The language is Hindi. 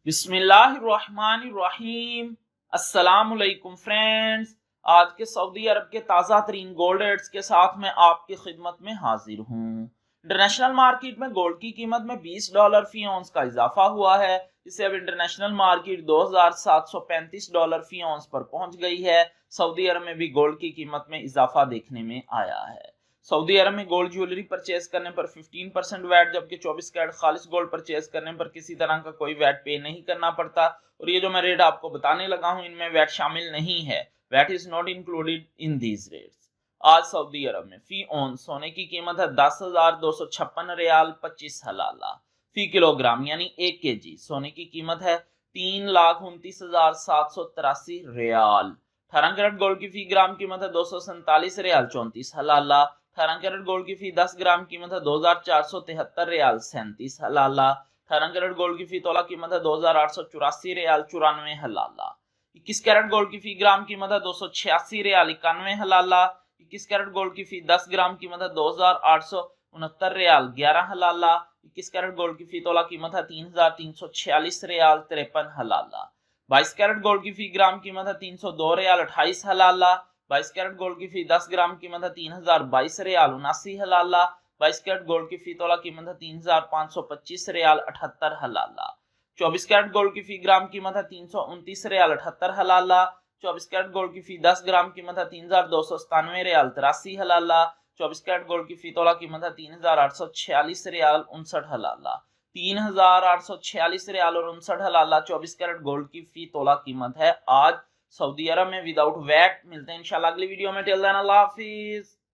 बिस्मिल्लाहिर्रहमानिर्रहीम। अस्सलामुअलैकुम फ्रेंड्स, आज के सऊदी अरब के ताज़ा तरीन गोल्ड रेट्स के साथ मैं आपकी खिदमत में हाजिर हूँ। इंटरनेशनल मार्केट में गोल्ड की कीमत में $20 फी औंस का इजाफा हुआ है, जिससे अब इंटरनेशनल मार्केट $2735 फी औंस पर पहुंच गई है। सऊदी अरब में भी गोल्ड की कीमत में इजाफा देखने में आया है। सऊदी अरब में गोल्ड ज्वेलरी परचेज करने पर 15% वैट, जबकि 24 कैरेट खालिस गोल्ड परचेज करने पर किसी तरह का कोई वैट पे नहीं करना पड़ता। और ये जो मैं रेट आपको बताने लगा हूं, इनमें वैट शामिल नहीं है। VAT is not included in these rates. आज सऊदी अरब में फी ऑन सोने की कीमत है 10,256 रियाल 25 हलाला फी किलोग्राम, यानी 1 kg सोने की कीमत है 3,29,783 रियाल। 18 कैरेट गोल्ड की फी ग्राम कीमत है 247 रियाल 34 हलाला। 18 कैरेट गोल्ड की फी 10 ग्राम कीमत है 2,473 रियाल 37 हलाला। 18 कैरेट गोल्ड की फी तोला कीमत है 2,884 रियाल 94 हलाला। 21 कैरेट गोल्ड की फी ग्राम कीमत है 286 रियाल 91 हलाला। 21 कैरेट गोल्ड की फी 10 ग्राम कीमत है 2,869 रियाल 11 हलाला। 21 कैरेट गोल्ड की फी तोला कीमत है 3,346 रियाल 53 हलाला। 22 कैरेट गोल्ड की फी ग्राम कीमत है 302 रियाल 28 हलाला। 22 कैरेट गोल्ड की फी 10 ग्राम कीमत है 3,022 रियाल 79 हलाला। 22 कैरेट गोल्ड की फी तोला कीमत है 3,525 रियाल 78 हलाला। 24 कैरेट गोल्ड की फी ग्राम कीमत है 329 रियाल 78 हलाला। 24 कैरेट गोल्ड की फी 10 ग्राम कीमत है 3,297 रियाल 83 हलाला। 24 कैरेट गोल्ड की फी तोला कीमत है 3,846 रियाल 59 हलाला। 3,846 रियाल और 59 हलाला 24 कैरेट गोल्ड की फी तोला कीमत है आज सऊदी अरब में विदाउट वैट। मिलते हैं इंशाल्लाह अगली वीडियो में। टिल देन अल्लाह हाफिज।